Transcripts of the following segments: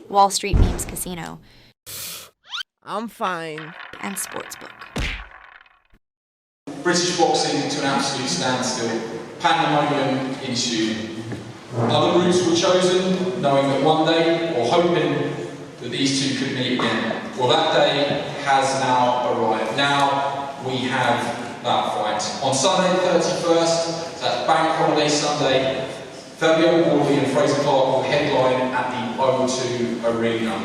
Wall Street Memes Casino, I'm fine. and Sportsbook. British boxing to an absolute standstill. Pandemonium ensued. Other routes were chosen, knowing that one day, or hoping that these two could meet again. Well, that day has now arrived. Now we have that fight. On Sunday 31st, that's Bank Holiday Sunday, Fabio Wardley and Frazer Clarke will headline at the O2 Arena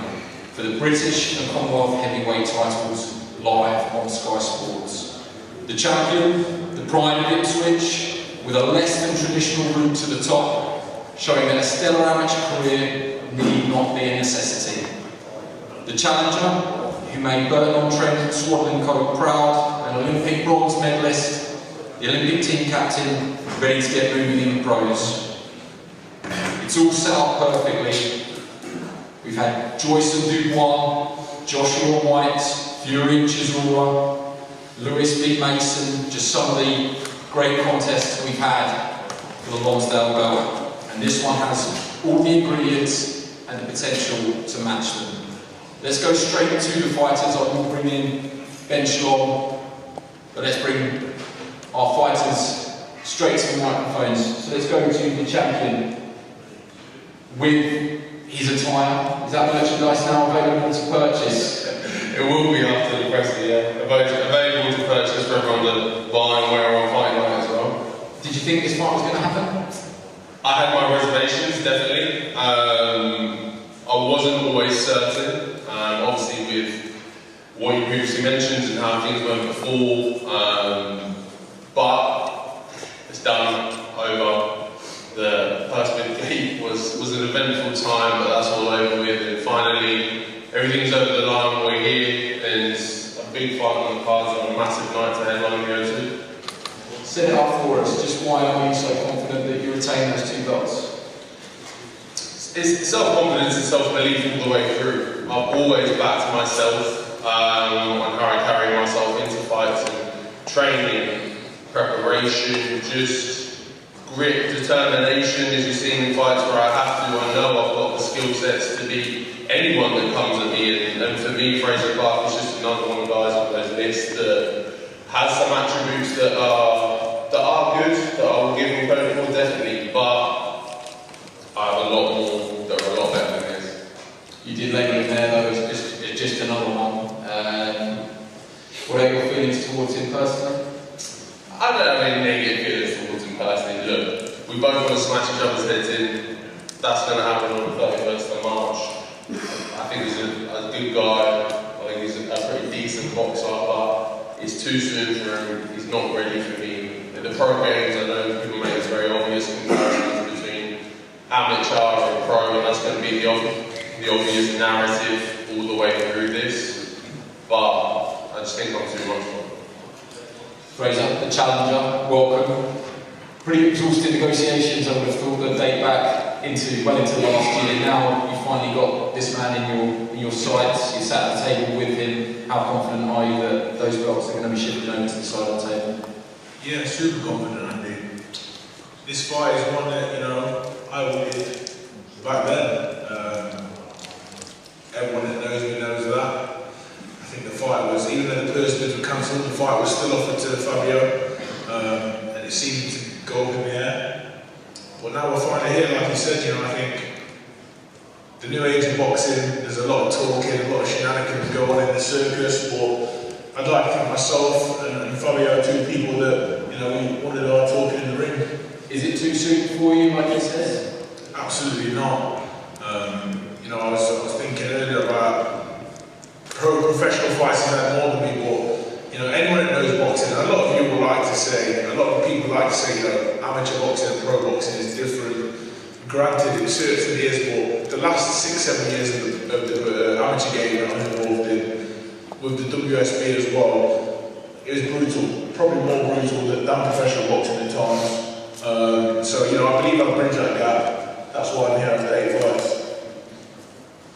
for the British and Commonwealth heavyweight titles live on Sky Sports. The champion, the pride of Ipswich, with a less than traditional route to the top, showing that a stellar amateur career need not be a necessity. The challenger, who made Burton-on-Trent Swaddling Coat proud, an Olympic bronze medalist, the Olympic team captain, ready to get moving in the pros. It's all set up perfectly. We've had Joyce and Dubois, Joshua White, Fury and Chisora, Lewis B. Mason, just some of the great contests we've had for the Lonsdale belt. And this one has all the ingredients and the potential to match them. Let's go straight to the fighters. I will bring in Ben Shalom, but let's bring our fighters straight to the microphones. So let's go to the champion with his attire. Is that merchandise now available to purchase? It will be after the press, yeah. Available to purchase for everyone to buy and wear on fight night as well. Did you think this fight was going to happen? I had my reservations, definitely. I wasn't always certain. Obviously with what you previously mentioned and how things went before, but it's done, over. The first big gate was an eventful time, but that's all over with, and finally everything's over the line. We're here, and it's a big fight on the cards and a massive night to headline go to. Set it up for us. Just why are you so confident that you retain those two belts? It's self-confidence and self-belief all the way through. I've always backed myself on how I carry myself into fights and training, preparation, just grit, determination, as you've seen in fights where I have to. I know I've got the skill sets to beat anyone that comes at me, and for me, Frazer Clarke is just another one of the guys on those lists that has some attributes that are good, that I will give him credit for, definitely, but I have a lot more that are a lot better than this. You did label him there though, it's just another one. What are your feelings towards him personally? I don't have any negative feelings towards him personally. Look, we both want to smash each other's heads in. That's going to happen on the 31st of March. I think he's a good guy. I think he's a pretty decent boxer, but it's too soon for him. He's not ready for me. In the pro games, I know people make this very obvious comparisons between amateur and pro, and that's going to be the obvious narrative all the way through this. But I just think I'm too much for him. Frazer, the challenger, welcome. Pretty exhaustive negotiations, I would have thought, that date back well into last year. Now you've finally got this man in your sights. You sat at the table with him. How confident are you that those belts are going to be shifted over to the side of the table? Yeah, super confident, Andy. This fight is one that, I wanted back then. Everyone that knows me knows that. I think the fight was, even though the purse bids were cancelled, the fight was still offered to Fabio, and it seemed to go up in the air. But now we're finally here, like you said, I think the new age of boxing, there's a lot of talking, a lot of shenanigans going on in the circus, but I'd like to think myself and Fabio are two people that, we wanted our talking in the ring. Is it too soon for you, like you said? Absolutely not. I was thinking earlier about professional fighters had more than me, but anyone that knows boxing, a lot of you will like to say, a lot of people like to say, amateur boxing and pro boxing is different. Granted, it certainly is, but the last 6-7 years of the amateur game that I'm involved in, with the WSB as well, it was brutal, probably more brutal than professional boxing at times. So I believe I'll bridge that gap. That's why I'm here after 8 fights.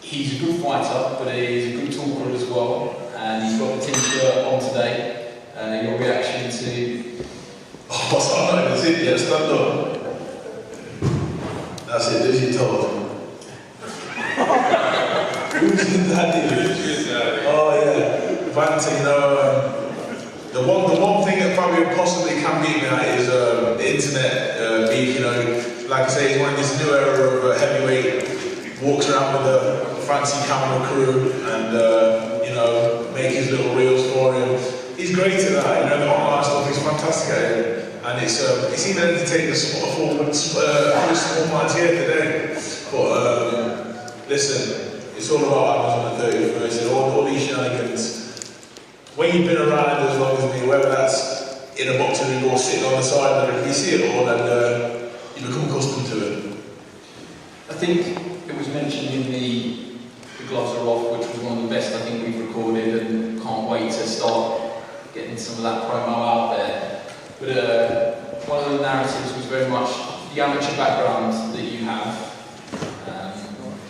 He's a good fighter, but he's a good talker as well, and he's got the team shirt on today. Your reaction to... Oh, what's on? That's it, yeah, stand up. That's it, as you told. Who's your daddy? Oh yeah, Vanta, you know, the one thing that probably possibly can beat me at is the internet beat, you know, like I say, he's one of this new era of heavyweight, walks around with a fancy camera crew and, you know, make his little reels for him. He's great at that, you know, the online stuff, he's fantastic at it. And it's even entertaining a small minds here today. But listen, it's all about what happens on the 31st, all these shenanigans. When you've been around as long as me, whether that's in a boxing ring or sitting on the side, you see it all and you become accustomed to it. I think it was mentioned in the Gloves Are Off, which was one of the best I think we've recorded, and can't wait to start getting some of that promo out there. But one of the narratives was very much the amateur background that you have.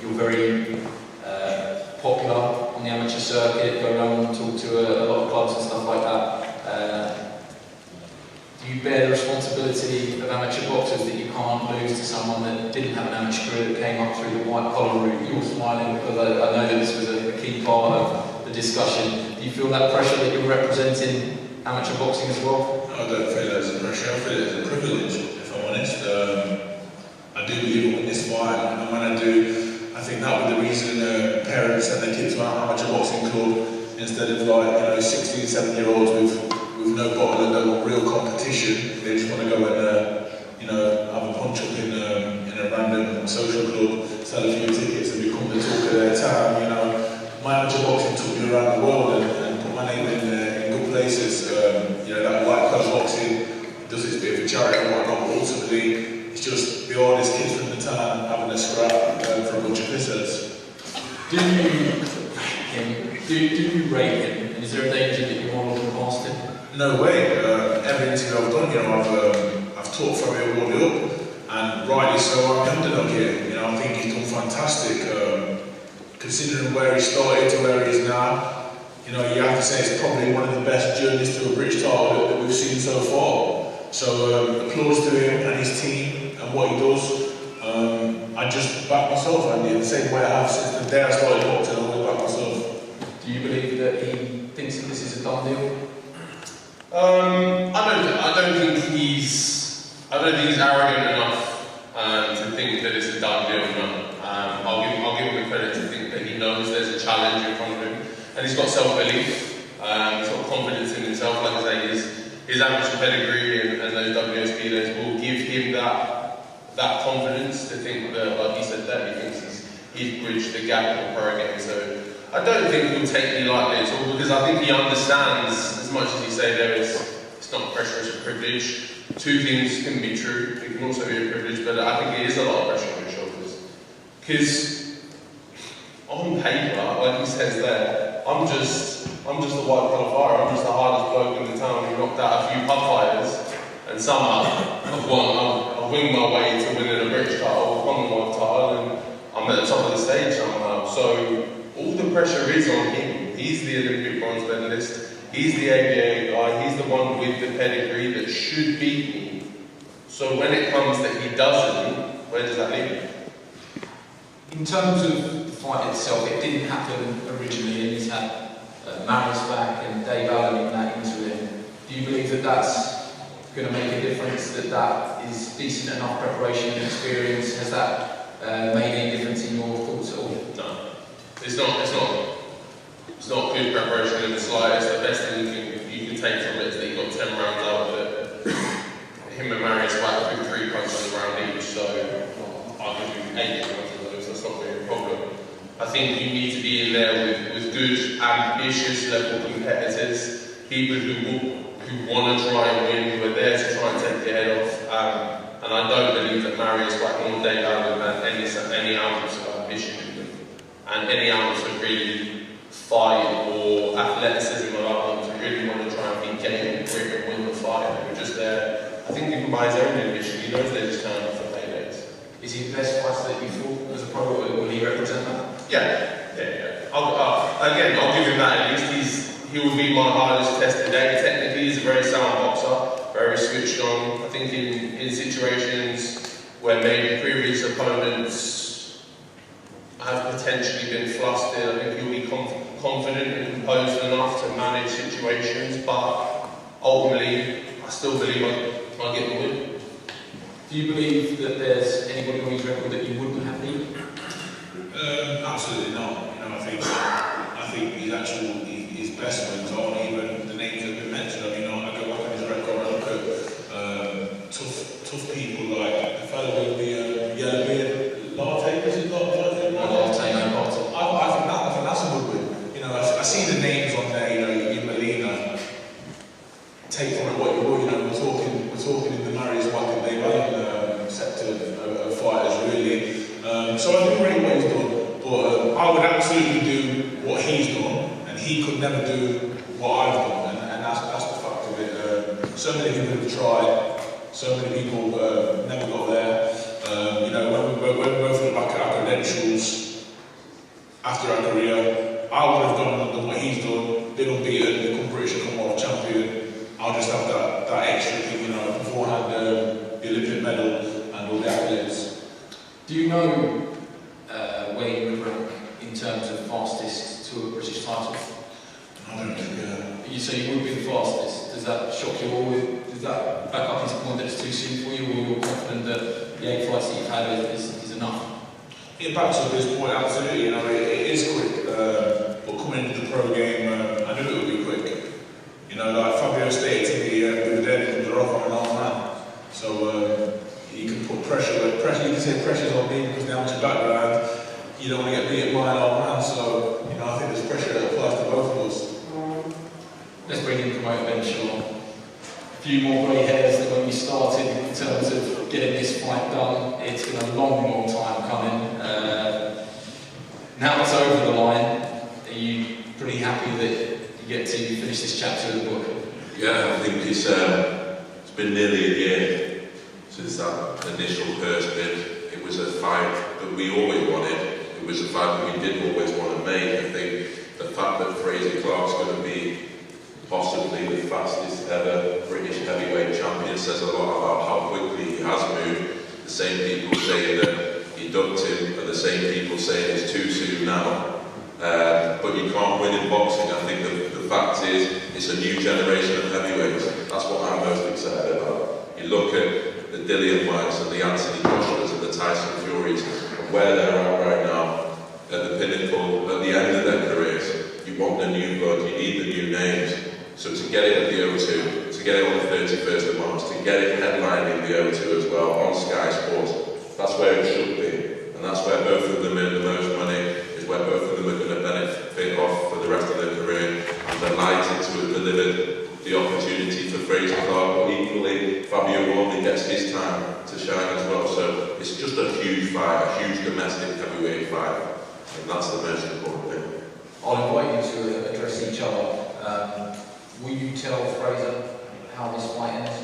You're very popular on the amateur circuit, go around and talk to a lot of clubs and stuff like that. Do you bear the responsibility of amateur boxers that you can't lose to someone that didn't have an amateur career that came up through the white collar route? You're smiling because I know that this was a key part of the discussion. Do you feel that pressure that you're representing amateur boxing as well? I don't feel it as a pressure, I feel it as a privilege, if I'm honest. I do believe in this fight, and when I do, I think that would be the reason parents send their kids to an amateur boxing club instead of like, you know, 16, 17-year-olds with no bottle and no real competition. They just want to go and, you know, have a punch up in a random social club, sell a few tickets and become the talk of their town, you know. My amateur boxing took me around the world and put my name in good places. You know, that white collar boxing does its bit of a charity and whatnot, but ultimately it's just the hardest kids from the town having a scrap for a bunch of pissers. Do you rate him? And is there a danger that you want to look past him? No way. Every interview I've done, you know, I've taught Fabio Wardley up, and rightly so. I'm the underdog here. You know, I think he's done fantastic, considering where he started to where he is now. You know, you have to say it's probably one of the best journeys to a British title that we've seen so far. So applause to him and his team and what he does. I just back myself, Andy, in the same way I have since the day I started boxing. I always back myself. Do you believe that he thinks that this is a done deal? I don't think he's arrogant enough to think that it's a done deal. No. I'll give him the credit to think that he knows there's a challenge in front of him, and he's got self-belief. He's got confidence in himself. Like I say, his amateur pedigree and those WSB days will give him that confidence to think that, like he said, that he thinks he's bridged the gap with the pro game. So I don't think he'll take me lightly at all, because I think he understands, as much as he say there is, it's not pressure, it's a privilege. Two things can be true. It can also be a privilege, but I think it is a lot of pressure on his shoulders. Because on paper, like he says there, I'm just the white collar fighter. I'm just the hardest bloke in the town who knocked out a few pub fighters, and somehow I've winged my way to winning a British title, a Commonwealth title, and I'm at the top of the stage somehow. So all the pressure is on him. He's the Olympic bronze medalist. He's the ABA guy. He's the one with the pedigree that should beat me. So when it comes that he doesn't, where does that leave him? In terms of the fight itself, it didn't happen originally, and he's had Marius back and Dave Allen in that interim. Do you believe that that's going to make a difference, that is decent enough preparation and experience? Has that made any difference in your thoughts at all? No. It's not good preparation in the slightest. The best thing you can take from it is that you got 10 rounds out of it. Him and Marius fight through 3 punches around each, so I'll give you 8 rounds of those. That's not really a problem. I think you need to be in there with good, ambitious level competitors, people who want to try and win, who are there to try and take your head off. And I don't believe that Marius back on day down had any ounce of ambition in them, and any ounce of really fight or athleticism about them to really want to try and be game and grit and win the fight. They were just there, I think, even by his own ambition. He knows they're just turning up for paydays. Is he the best fighter that you fought as a pro? Will he represent that? Yeah. I'll give him that at least. He will be my hardest test today. Technically, he's a very sound boxer, very switched on. I think in situations where maybe previous opponents have potentially been flustered. I think he'll be confident and composed enough to manage situations, but ultimately, I still believe I'll get the win. Do you believe that there's anybody on his record that you wouldn't have beaten? Absolutely not. You know, I think his best ones aren't even the names that have been mentioned. I mean, I go back on his record, I look at tough people like the fellow with the yellow beard, Latte, is it not? Latte, no bottle. I think that's a good win. You know, I see the names on there. You know, in Molina. Take from it what you will. You know, we're talking in the Marius Wacken Day Valley sector of fighters, really. So I do rate what he's done, but I would absolutely do what he's done, and he could never do what I've done, and that's the fact of it. So many people have tried, so many people never got there. You know, when we both look back at our credentials after our career, I would have done what he's done, been unbeaten, become British Commonwealth champion. I'll just have that extra thing, you know, beforehand, the Olympic medal and all the accolades. Do you know where you would rank in terms of fastest to a British title? I don't think, You say you would be the fastest. Does that shock you, or does that back up his point that it's too soon for you, or you're confident that the 8 fights that you've had is enough? It backs up his point, absolutely. You know, it is quick, but coming into the pro game, I knew it would be quick. You know, like Fabio stated to me, we were dead because we're off on an arm man. So you can put pressure. You can say pressure's on me because now it's your background. You don't want to get beaten by an arm man. So you know, I think there's pressure that applies to both of us. Let's bring in promoter Ben Shaw. A few more grey hairs than when we started in terms of getting this fight done. It's been a long time coming. Now it's over the line. Are you pretty happy that you get to finish this chapter of the book? Yeah, I think it's been nearly a year since that initial first bid. It was a fight that we always wanted. It was a fight that we did always want to make. I think the fact that Frazer Clarke's going to be possibly the fastest ever British heavyweight champion says a lot about how quickly he has moved. The same people saying that he ducked him, and the same people saying it's too soon now. But you can't win in boxing. I think the fact is, it's a new generation of heavyweights. That's what I'm most excited about. You look at the Dillian Whites and the Anthony Joshuas and the Tyson Furies, and where they're at right now, at the pinnacle, at the end of their careers. You want the new blood, you need the new names. So to get it at the O2, to get it on the 31st of March, to get it headlining the O2 as well, on Sky Sports, that's where it should be. And that's where both of them earn the most money, is where both of them are going to benefit off for the rest of their career. I'm delighted to have delivered the opportunity for Frazer Clarke, but equally, Fabio Wardley gets his time to shine as well. So it's just a huge fight, a huge domestic heavyweight fight. And that's the most important thing. I'll invite you to address each other. Will you tell Frazer how this fight ends?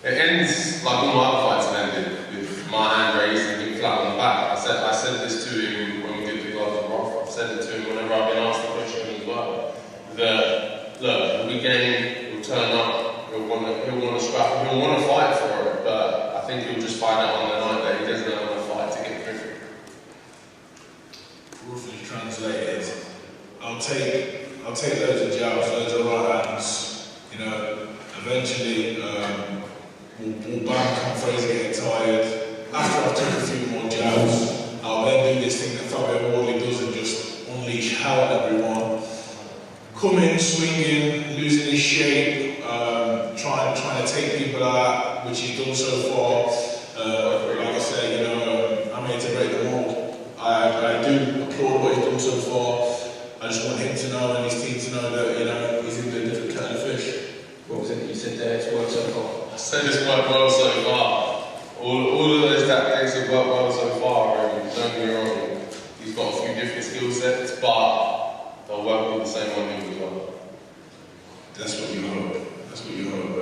It ends like all my other fights have ended, with my hand raised and him flat on the back. I said this to him when we did the gloves of Roth. I've said it to him whenever I've been asked the question as well. That look, we game, he'll turn up, he'll want to scrap, he'll want to fight for it, but I think he'll just find out on the night that he doesn't have enough fight to get through. Roughly translated, I'll take loads of jabs, loads of right hands. You know, eventually we'll bang on Frazer getting tired. After I've took a few more jabs, I'll then do this thing that Fabio Wardley does and just unleash hell at everyone. Come in, swinging, losing his shape, trying to take people out, which he's done so far. Like I said, you know, I'm here to break the mold. I do applaud what he's done so far. I just want him to know and his team to know that, you know, he's in a different kettle of fish. What was it that you said there? It's worked so far. I said it's worked well so far. All of those tactics have worked well so far, and don't get me wrong, he's got a few different skill sets, but they'll work with the same one as well. That's what you hope. That's what you hope.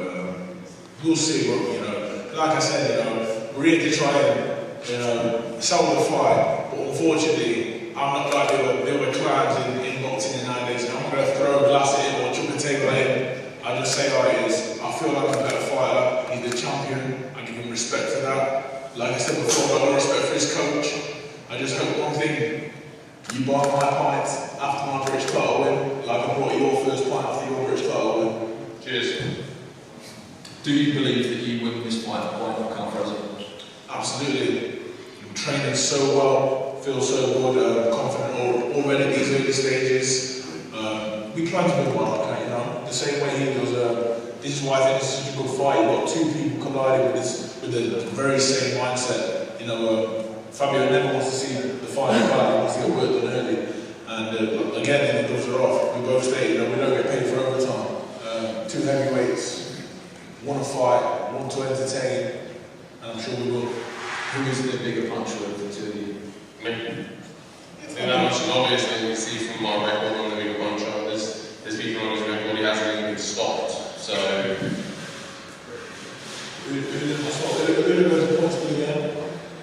We'll see, you know. Like I said, you know, we're here to try and, you know, sell the fight, but unfortunately, I'm not like there were clowns in boxing in nowadays. I'm going to throw a glass at him or chuck a table at him. I just say how it is. I feel like I'm a better fighter. He's the champion. I give him respect for that. Like I said before, I've got respect for his coach. I I just hope one thing, you buy my pint after my British title win, like I brought your first pint after your British title win. Cheers. Do you believe that you win this fight by knockout, Frazer? Absolutely. I'm training so well, feel so good, confident already at these early stages. We plan to win one knockout, you know, the same way he does. This is why I think this is such a good fight. You've got two people colliding with the very same mindset. You know, Fabio never wants to see the fight fight, he wants to get work done early. And again, the gloves are off. We both say, you know, we don't get paid for overtime. Two heavyweights, one to fight, one to entertain, and I'm sure we will. Who is the bigger puncher of the two of you? Me. I think that much is obvious, and you see from my record on the bigger puncher. There's people on his record, he hasn't even been stopped. So. Who goes to points with again?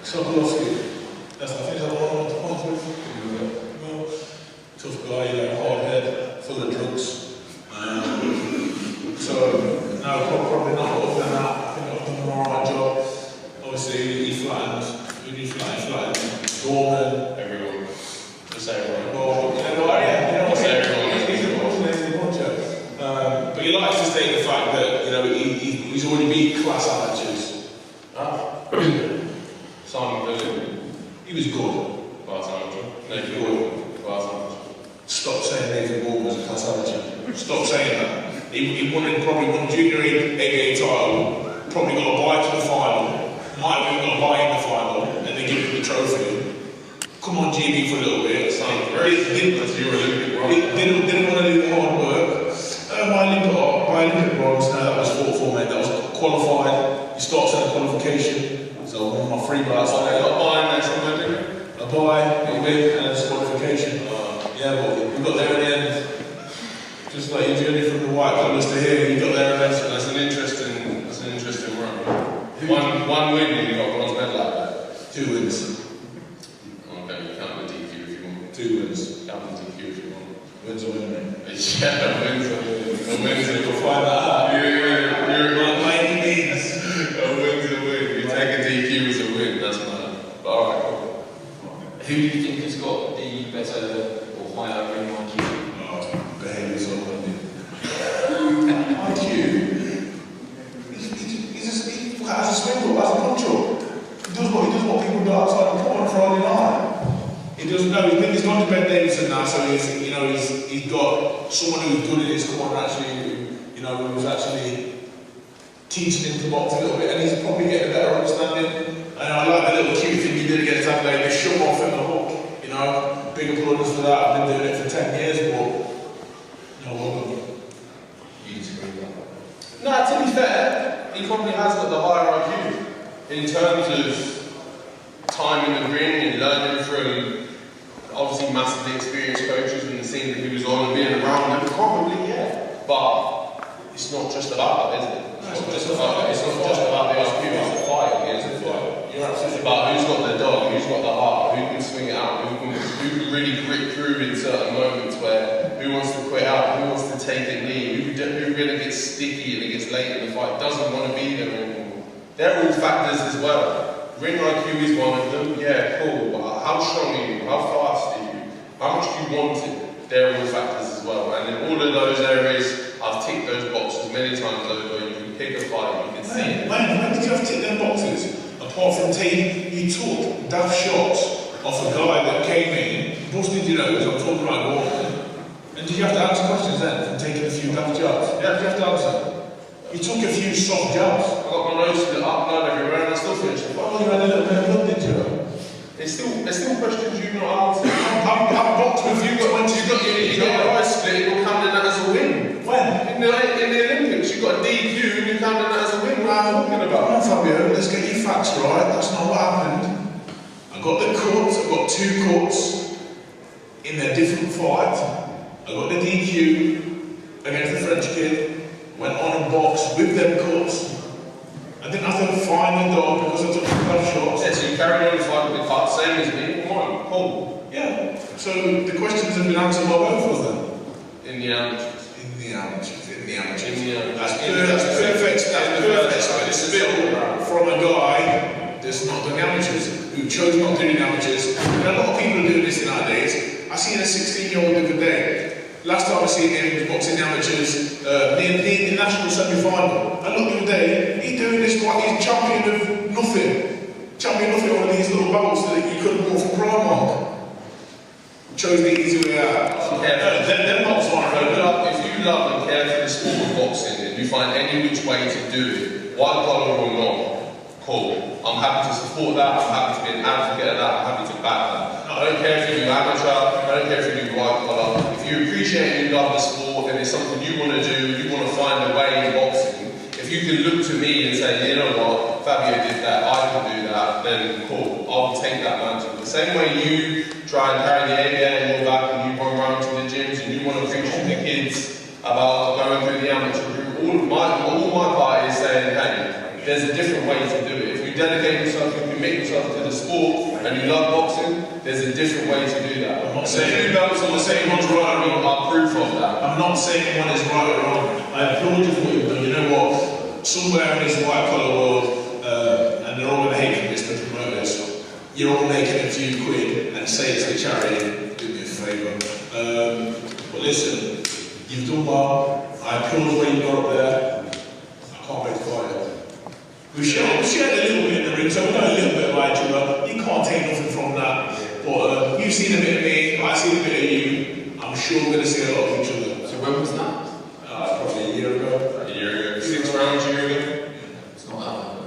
Sokolowski. I think that's the one I went to points with. Well, tough guy, you know, hard head, full of drugs. So, no, probably not other than that. I think I've done an alright job. Obviously, he flattened. Who did he flatten? Gorman. Everyone. Just everyone. Well, you know, yeah, Just everyone. He's a puncher. But he likes to state the fact that, you know, he's already beat class amateurs. Ah. Simon Dillon. He was good. Nathan Gordon. Stop saying Nathan Gordon was a class amateur. Stop saying that. He probably won junior ABA title, probably got a bye to the final, might have even got a bye in the final, and they give him the trophy. Come on, GB, for a little bit. Didn't want to do the hard work. My Olympic bronze, no, that was fought for, mate. That was qualified. He starts in a qualification. So one of my free belts. I got a bye in there somewhere, didn't you? A bye, a win, and a qualification. Yeah, but we got there in the end. Just like your journey from the white colours to here, you got there in the end. That's an interesting run. One win and you got a bronze medal like that. 2 wins. Okay, you count the DQ if you want. 2 wins. Count the DQ if you want. Wins or win, mate. Yeah, wins are wins. A win's a We'll find that out. You're By any means. a win's a win. You take a DQ as a win, that's mad. But alright, cool. Who do you think has got the better or higher ring IQ? Behaviour's all on me. IQ? He has a swindle, has a punch-up. He does what people do outside the court on Friday night. He doesn't know. He's gone to Ben Davidson now, so he's got someone who's good in his corner actually, who was actually teaching him to box a little bit, and he's probably getting a better understanding. And I like the little cute thing he did against Adelaide, the shove off in the hook. You know, big applause for that. I've been doing it for 10 years, but welcome. You disagree with that? No, to be fair, he probably has got the higher IQ in terms of time in the ring and learning from obviously massively experienced coaches and the scene that he was on and being around them. Probably, yeah. But it's not just about that, is it? It's not just about the IQ, it's the fight. You're absolutely about who's got the dog, who's got the heart, who can swing it out, who can really grit through in certain moments where who wants to quit out, who wants to take a knee, who really gets sticky and it gets late in the fight, doesn't want to be there anymore. They're all factors as well. Ring IQ is one of them, yeah, cool. But how strong are you? How fast are you? How much do you want it? They're all factors as well. And in all of those areas, I've ticked those boxes many times over. You can pick a fight, you can see it. When did you have to tick them boxes? Apart from you took daft shots off a guy that came in, busted your nose, I'm talking about Gordon. And did you have to answer questions then from taking a few daft jabs? Yeah, did you have to answer? You took a few soft jabs. I got my nose split up, blood everywhere, and I still finished the fight. Oh, you had a little bit of blood, did you? There's still questions you not answered. I've boxed with you, but when You got your eyes split, you're counting that as a win. When? In the Olympics, you got a DQ and you're counting that as a win. What are you talking about? Come on, Fabio, let's get your facts right. That's not what happened. I got the cuts, I've got 2 cuts in their different fights. I got the DQ against the French kid, went on and boxed with them cuts. I didn't have to find the dog because I took some bad shots. Yeah, so you carried on the fight with the cut, same as me. Come on, cool. Yeah. So the questions have been answered by both of them. In the amateurs. In the amateurs. That's perfect. That's perfect. Spill from a guy that's not done amateurs. who chose not to do the amateurs. And a lot of people are doing this nowadays. I seen a 16-year-old the other day. Last time I seen him was boxing the amateurs near the national semi-final. And look, the other day, he's doing this like he's champion of nothing. Champion of nothing on these little belts that you could have bought from Primark. Chose the easy way out. Them box aren't very good. If you love and care for the sport of boxing and you find any which way to do it, white collar or not, cool. I'm happy to support that, I'm happy to be an advocate of that, I'm happy to back that. I don't care if you do amateur, I don't care if you do white collar. If you appreciate and you love the sport and it's something you want to do, you want to find a way in boxing, if you can look to me and say, you know what, Fabio did that, I can do that, then cool, I'll take that mantle. The same way you try and carry the ABA in your back and you run around to the gyms and you want to preach to the kids about going through the amateur route, all my part is saying, hey, there's a different way to do it. If you dedicate yourself, you commit yourself to the sport and you love boxing, there's a different way to do that. I'm not saying two belts on the same one's right or wrong are proof of that. I'm not saying one is right or wrong. I applaud you for what you've done. You know what? Somewhere in this white collar world, and they're all going to hate from this, the promoters, you're all making a few quid and say it's a charity. Do me a favour. But listen, you've done well. I applaud where you got up there. I can't wait to fight it. We shared a little bit in the ring, so we know a little bit about each other. You can't take nothing from that. But you've seen a bit of me, I've seen a bit of you. I'm sure we're going to see a lot of each other. So when was that? Probably a year ago. A year ago. 6 rounds a year ago. It's not that long.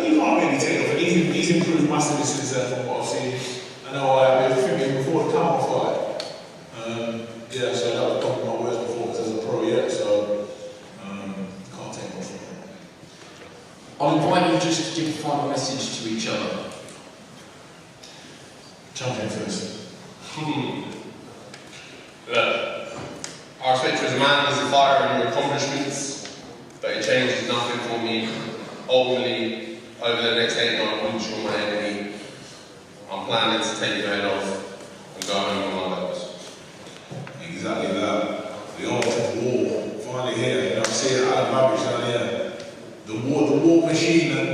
You can't really take nothing. He's improved massively since then from what I've seen. I know I've been filming before the camera fight. Yeah, so that was probably my worst performance as a pro yet, so can't take much from it. I'll invite you just to give a final message to each other. Champion first. Look, I respect you as a man, as a fighter, and your accomplishments, but it changes nothing for me. Ultimately, over the next 8-9 weeks, you're my enemy. I'm planning to take your head off and go home with my legs. Exactly that. The art of war, finally here. You know, I'm seeing Alan Babbage down here. The war machine, and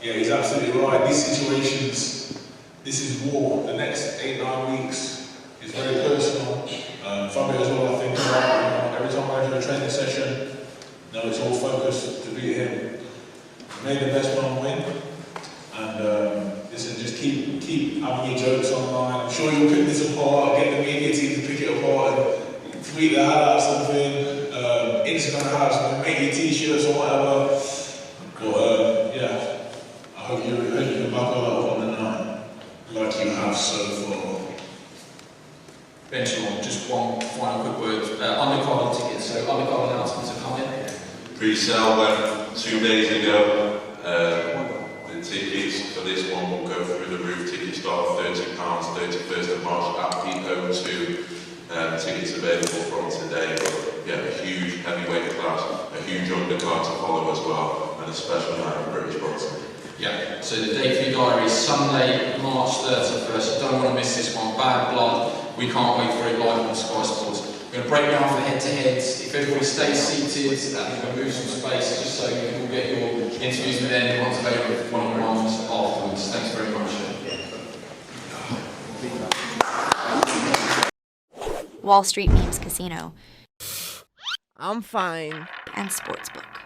yeah, he's absolutely right. These situations, this is war. The next 8-9 weeks is very personal. Fabio is all I think about. You know, every time I go to a training session, you know, it's all focused to beat him. May the best one win. And listen, just keep having your jokes online. I'm sure you'll pick this apart, get the media team to pick it apart and tweet the hell out of something, Instagram out something, make your t-shirts or whatever. But yeah, I hope you can back all up on the night like you have so far. Benjamin, just one final quick word. Undercard tickets. So undercard announcements are coming. Pre-sale went 2 days ago. The tickets for this one will go through the roof. Tickets start at £30, 31st of March at P02. Tickets available from today. But yeah, a huge heavyweight class, a huge undercard to follow as well, and a special night of British boxing. Yeah, so the date for your diary is Sunday, March 31st. You don't want to miss this one. Bad Blood. We can't wait for it live on Sky Sports. We're going to break down for head-to-heads. If everybody stays seated, we're going to move some space just so you can all get your interviews with anyone's favourite one-on-ones afterwards. Thanks very much. Wall Street Memes Casino I'm fine. and Sportsbook.